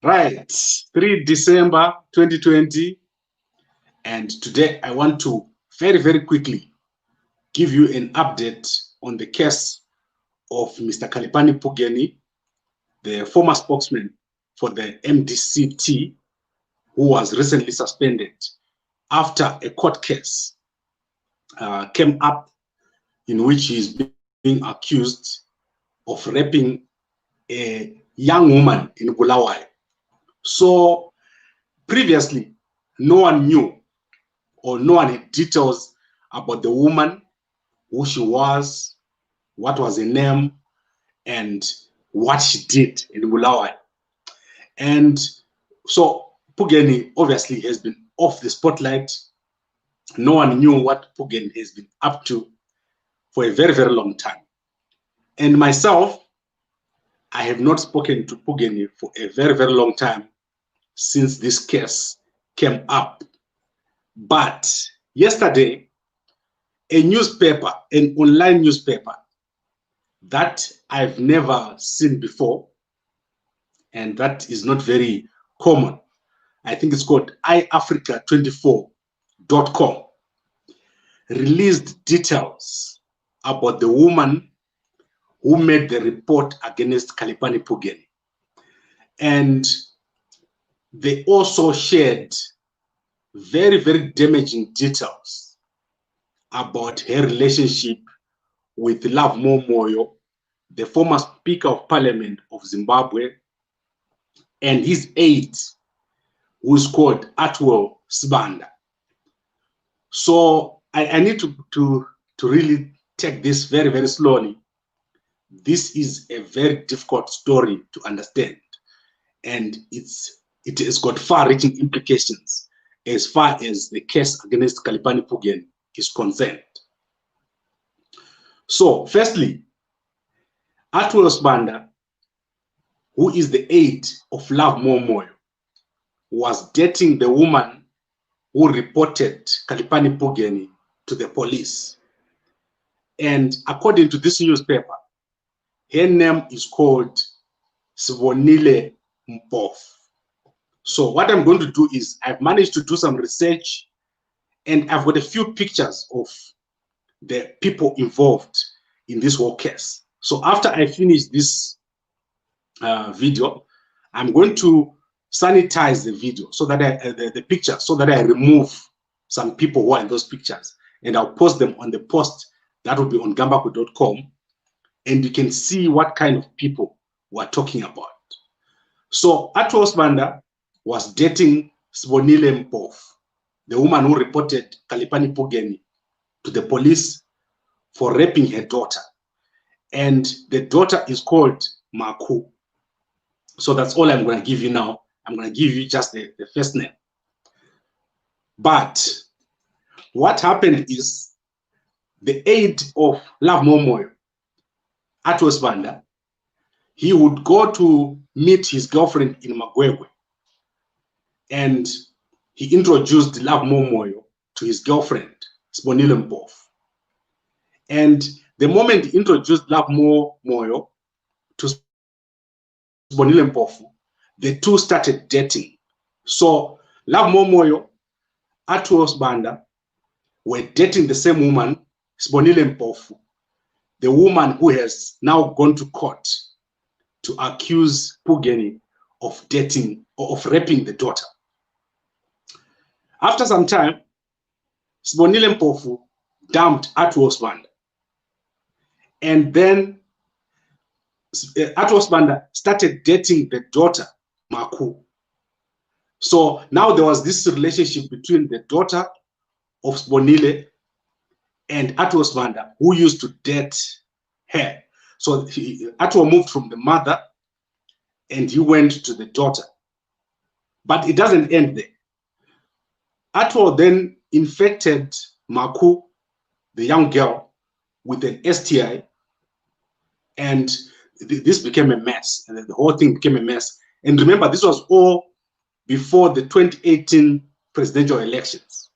Right, 3 December 2020, and today I want to very quickly give you an update on the case of Mr. Khaliphani Phugeni, the former spokesman for the MDCT, who was recently suspended after a court case came up in which he is being accused of raping a young woman in Bulawayo. So previously, no one knew or no one had details about the woman, who she was, what was her name, and what she did in Bulawayo. And so Phugeni obviously has been off the spotlight. No one knew what Phugeni has been up to for a very long time. And myself, I have not spoken to Phugeni for a very long time since this case came up. But yesterday, a newspaper, an online newspaper that I've never seen before, and that is not very common. I think it's called iAfrica24.com, released details about the woman who made the report against Khaliphani Phugeni. And they also shared very damaging details about her relationship with Love Momoyo, the former Speaker of Parliament of Zimbabwe, and his aide, who is called Atwell Sibanda. So I need to really take this very slowly. This is a very difficult story to understand, and it has got far-reaching implications as far as the case against Khaliphani Phugeni is concerned. So firstly, Atwell Sibanda, who is the aide of Love Momoyo, was dating the woman who reported Khaliphani Phugeni to the police. And according to this newspaper, her name is called Sibonile Mpofu. So what I'm going to do is I've managed to do some research, and I've got a few pictures of the people involved in this whole case. So after I finish this video, I'm going to sanitize the video so that the picture, so that I remove some people who are in those pictures, and I'll post them on the post that will be on gambaku.com, and you can see what kind of people we're talking about. So Atwell Sibanda was dating Sibonile Mpofu, the woman who reported Khaliphani Phugeni to the police for raping her daughter. And the daughter is called Maku. So that's all I'm going to give you now. I'm going to give you just the first name. But what happened is the aide of Love Momoyo, Atwell Sibanda, he would go to meet his girlfriend in Magwegwe, and he introduced Love Momoyo to his girlfriend, Sibonile Mpofu. And the moment he introduced Love Momoyo to Sibonile Mpofu, the two started dating. So Love Momoyo, Atwell Sibanda were dating the same woman, Sibonile Mpofu, the woman who has now gone to court to accuse Phugeni of dating or of raping the daughter. After some time, Sibonile Mpofu dumped Atwell Sibanda, and then Atwell Sibanda started dating the daughter, Maku. So now there was this relationship between the daughter of Sibonile and Atwell Sibanda, who used to date her. So Atwell moved from the mother and he went to the daughter. But it doesn't end there. Atwell then infected Maku, the young girl, with an STI, and this became a mess. And the whole thing became a mess. And remember, this was all before the 2018 presidential elections.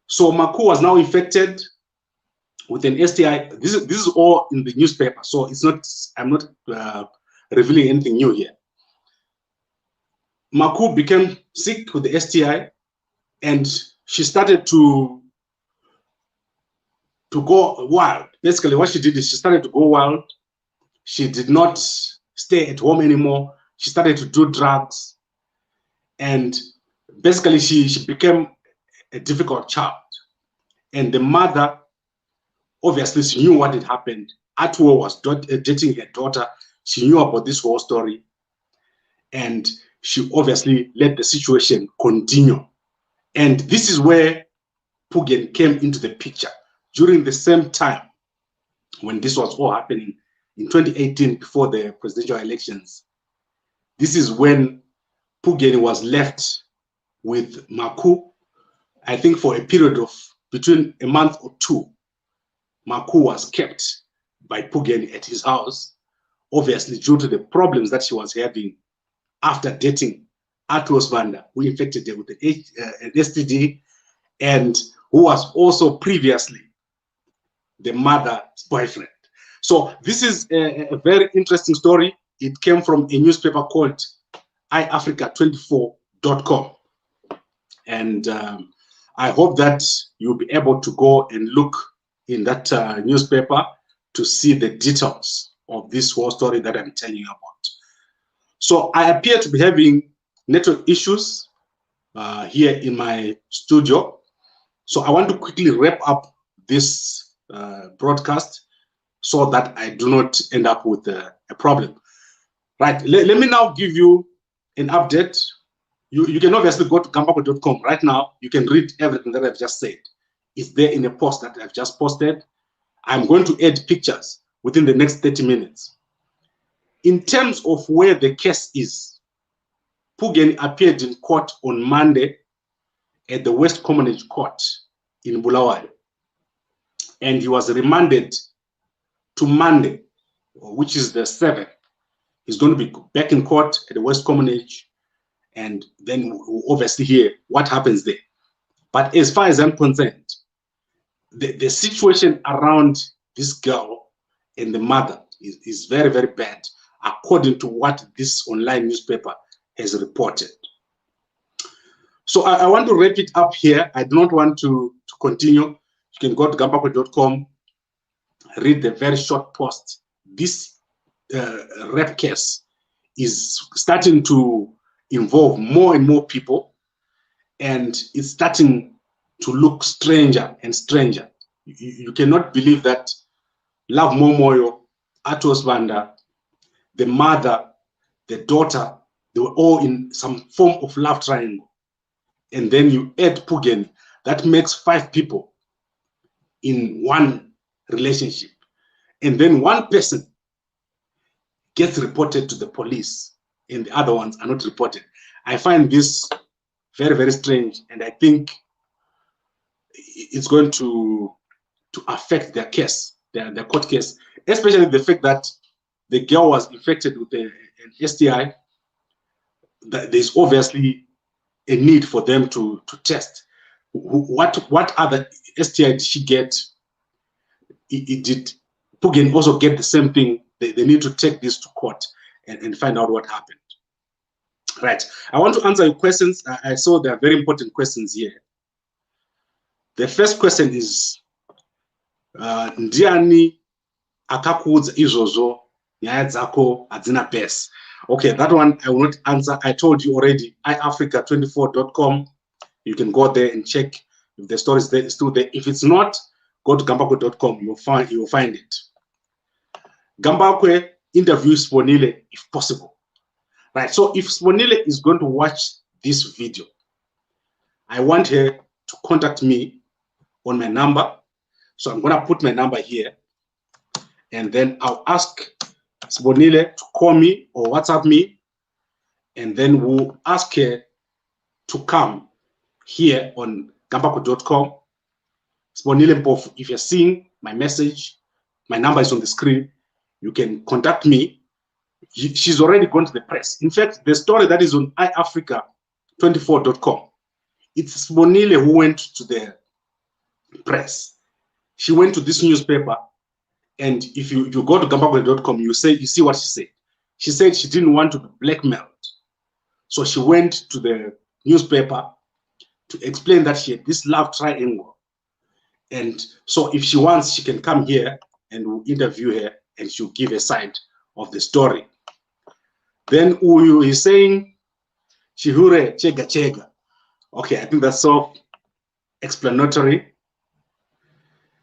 So Maku was now infected with an STI. This is all in the newspaper, so it's not. I'm not revealing anything new here. Maku became sick with the STI, and she started to go wild. Basically, what she did is she started to go wild. She did not stay at home anymore. She started to do drugs, and basically she became a difficult child. And the mother, obviously, she knew what had happened. Atuo was dating her daughter. She knew about this whole story, and she obviously let the situation continue. And this is where Phugeni came into the picture during the same time when this was all happening in 2018 before the presidential elections. This is when Phugeni was left with Maku, I think for a period of between a month or two. Maku was kept by Phugeni at his house, obviously due to the problems that she was having after dating Atros Banda, who infected her with an STD, and who was also previously the mother's boyfriend. So this is a very interesting story. It came from a newspaper called iAfrica24.com. And I hope that you'll be able to go and look in that newspaper to see the details of this whole story that I'm telling you about. So I appear to be having network issues here in my studio. So I want to quickly wrap up this broadcast so that I do not end up with a problem. Right, let me now give you an update. You can obviously go to gambako.com right now. You can read everything that I've just said. It's there in a post that I've just posted. I'm going to add pictures within the next 30 minutes. In terms of where the case is, Phugeni appeared in court on Monday at the West Commonwealth Court in Bulawayo. And he was remanded to Monday, which is the 7th. He's going to be back in court at the West Commonwealth, and then we'll obviously hear what happens there. But as far as I'm concerned, the situation around this girl and the mother is very, very bad, according to what this online newspaper has reported. So I want to wrap it up here. I do not want to continue. You can go to gambako.com, read the very short post. This rape case is starting to involve more and more people, and it's starting to look stranger and stranger. You cannot believe that Love Momoyo, Atos Banda, the mother, the daughter, they were all in some form of love triangle. And then you add Phugeni, that makes 5 people in one relationship. And then one person gets reported to the police and the other ones are not reported. I find this very, very strange, and I think it's going to affect their case, their court case, especially the fact that the girl was infected with an STI. There's obviously a need for them to test. What other STI did she get? Did Phugeni also get the same thing? They need to take this to court and find out what happened. Right. I want to answer your questions. I saw there are very important questions here. The first question is, Ndiani akakuudza izvozvo nyaya dzako hadzina base? Okay, that one I will not answer. I told you already, iAfrica24.com. You can go there and check if the story is still there. If it's not, go to gambako.com. You will find it. Gambakwe interviews Sibonile if possible. Right, so if Sibonile is going to watch this video, I want her to contact me on my number. So I'm going to put my number here, and then I'll ask Sibonile to call me or WhatsApp me, and then we'll ask her to come here on gambako.com. Sibonile Mpofu, if you're seeing my message, my number is on the screen. You can contact me. She's already gone to the press. In fact, the story that is on iAfrica24.com, it's Sibonile who went to the press. She went to this newspaper, and if you go to gambako.com, you see what she said. She said she didn't want to be blackmailed So she went to the newspaper to explain that she had this love triangle. And so if she wants, she can come here and we'll interview her and she'll give a side of the story. Then Uyu is saying, Chihure Chega Chega. Okay, I think that's so explanatory.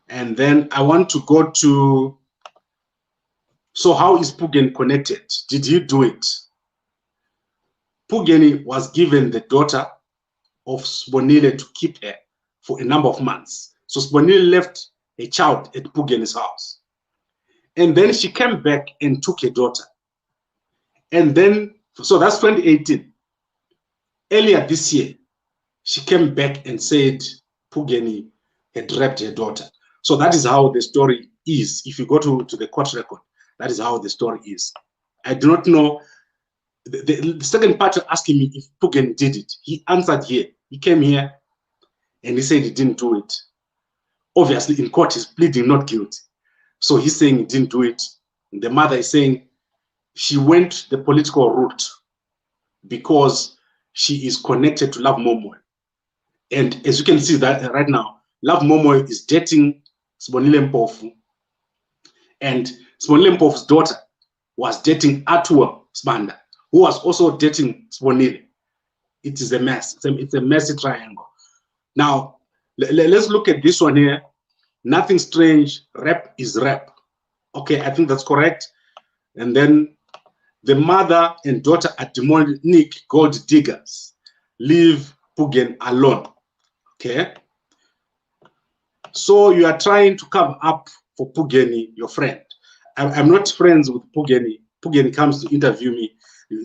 And then I want to go to, so how is Phugeni connected? Did he do it? Phugeni was given the daughter of Sibonile to keep her for a number of months. So Sibonile left a child at Phugeni's house. And then she came back and took her daughter. And then, so that's 2018. Earlier this year, she came back and said Phugeni had raped her daughter. So that is how the story is. If you go to the court record, that is how the story is. I do not know. The second part, you're asking me if Phugeni did it. He answered here. He came here and he said he didn't do it. Obviously, in court, he's pleading not guilty. So he's saying he didn't do it. And the mother is saying she went the political route because she is connected to Love Momoy. And as you can see that right now, Love Momoy is dating Sibonile Mpofu. And Sibonile Mpofu's daughter was dating Atua Sibanda, who was also dating Sibonile. It is a mess. It's a messy triangle. Now, let's look at this one here. Nothing strange. Rap is rap. Okay, I think that's correct. And then the mother and daughter are demonic gold diggers. Leave Phugeni alone. Okay. So you are trying to come up for Phugeni, your friend. I'm not friends with Phugeni. Phugeni comes to interview me,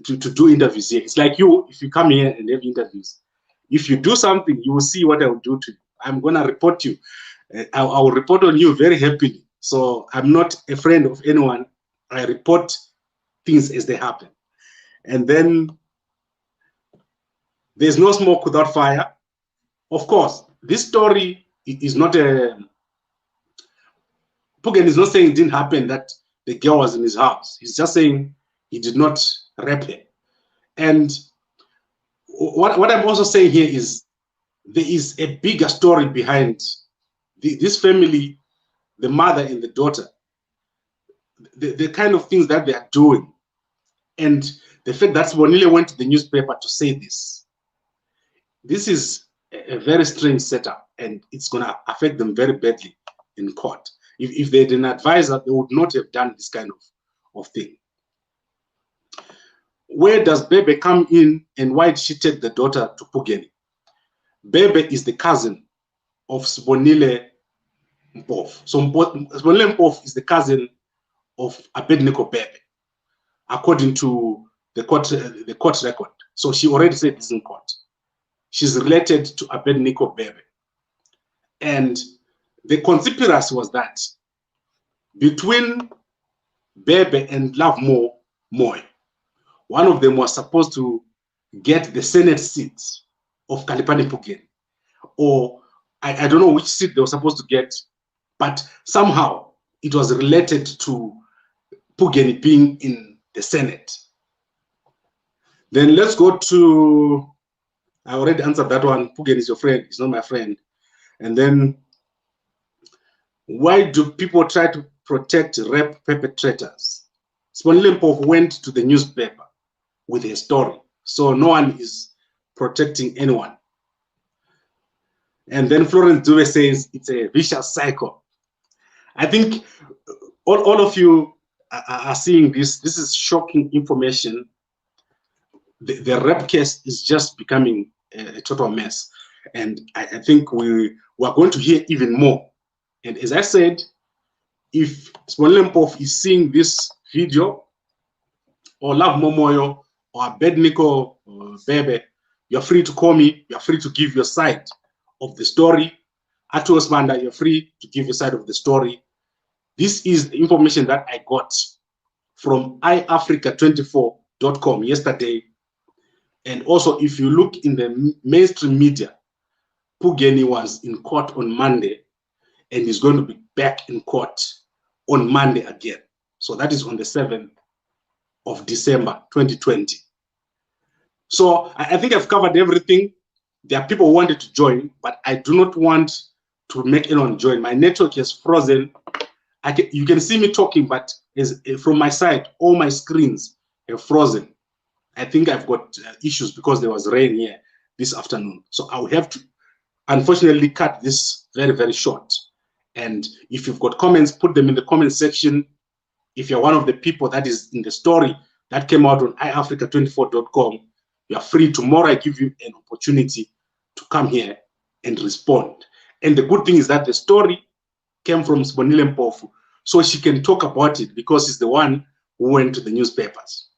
to do interviews here. It's like you, if you come here and have interviews, if you do something, you will see what I will do to you. I'm going to report you. I will report on you very happily. So I'm not a friend of anyone. I report things as they happen. And then there's no smoke without fire. Of course, this story is not a... Phugeni is not saying it didn't happen that the girl was in his house. He's just saying he did not rape her. And what I'm also saying here is there is a bigger story behind this family, the mother and the daughter, the kind of things that they are doing. And the fact that Sibonile went to the newspaper to say this. This is a very strange setup, and it's going to affect them very badly in court. If they had an advisor, they would not have done this kind of thing. Where does Bebe come in, and why did she take the daughter to Phugeni? Bebe is the cousin of Sibonile Mpofu. So Sibonile Mpofu is the cousin of Abednego Bebe, according to the court record. So she already said this in court. She's related to Abednego Bebe. And the conspiracy was that between Bebe and Love Momoy, one of them was supposed to get the Senate seat of Khaliphani Phugeni. Or I don't know which seat they were supposed to get, but somehow it was related to Phugeni being in the Senate. Then let's go to, I already answered that one. Phugeni is your friend, he's not my friend. And then, why do people try to protect rape perpetrators? Sibonile Mpofu went to the newspaper with a story, so no one is protecting anyone. And then Florence Dube says it's a vicious cycle. I think all of you are seeing this. This is shocking information. The rape case is just becoming a total mess. And I think we are going to hear even more. And as I said, if Sibonile Mpofu is seeing this video, or Love Momoyo, or Abednego Bebe, you're free to call me. You're free to give your side of the story. Atua Sibanda, you're free to give your side of the story. This is the information that I got from iAfrica24.com yesterday. And also, if you look in the mainstream media, Phugeni was in court on Monday, and he's going to be back in court on Monday again. So that is on the 7th of December, 2020. So I think I've covered everything. There are people who wanted to join, but I do not want to make anyone join. My network is frozen. You can see me talking, but from my side, all my screens have frozen. I think I've got issues because there was rain here this afternoon. So I will have to, unfortunately, cut this very, very short. And if you've got comments, put them in the comment section. If you're one of the people that is in the story that came out on iafrica24.com, you are free. Tomorrow I give you an opportunity to come here and respond. And the good thing is that the story came from Sibonile Mpofu, so she can talk about it because she's the one who went to the newspapers.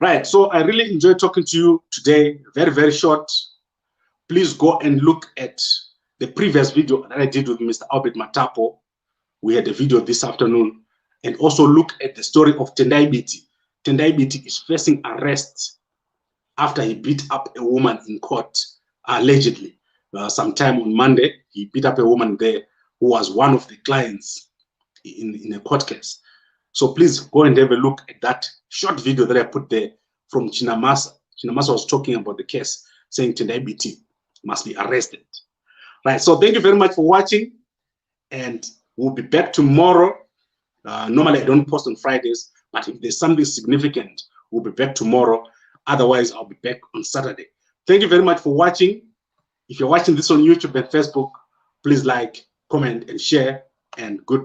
Right, so I really enjoyed talking to you today, very, very short. Please go and look at the previous video that I did with Mr. Albert Matapo. We had a video this afternoon. And also look at the story of Tendai Biti. Tendai Biti is facing arrest after he beat up a woman in court, allegedly. Sometime on Monday, he beat up a woman there who was one of the clients in a court case. So please go and have a look at that short video that I put there from Chinamasa. Chinamasa was talking about the case, saying Tendai Biti must be arrested. Right, so thank you very much for watching, and we'll be back tomorrow. Normally I don't post on Fridays, but if there's something significant, we'll be back tomorrow. Otherwise, I'll be back on Saturday. Thank you very much for watching. If you're watching this on YouTube and Facebook, please like, comment, and share, and good night.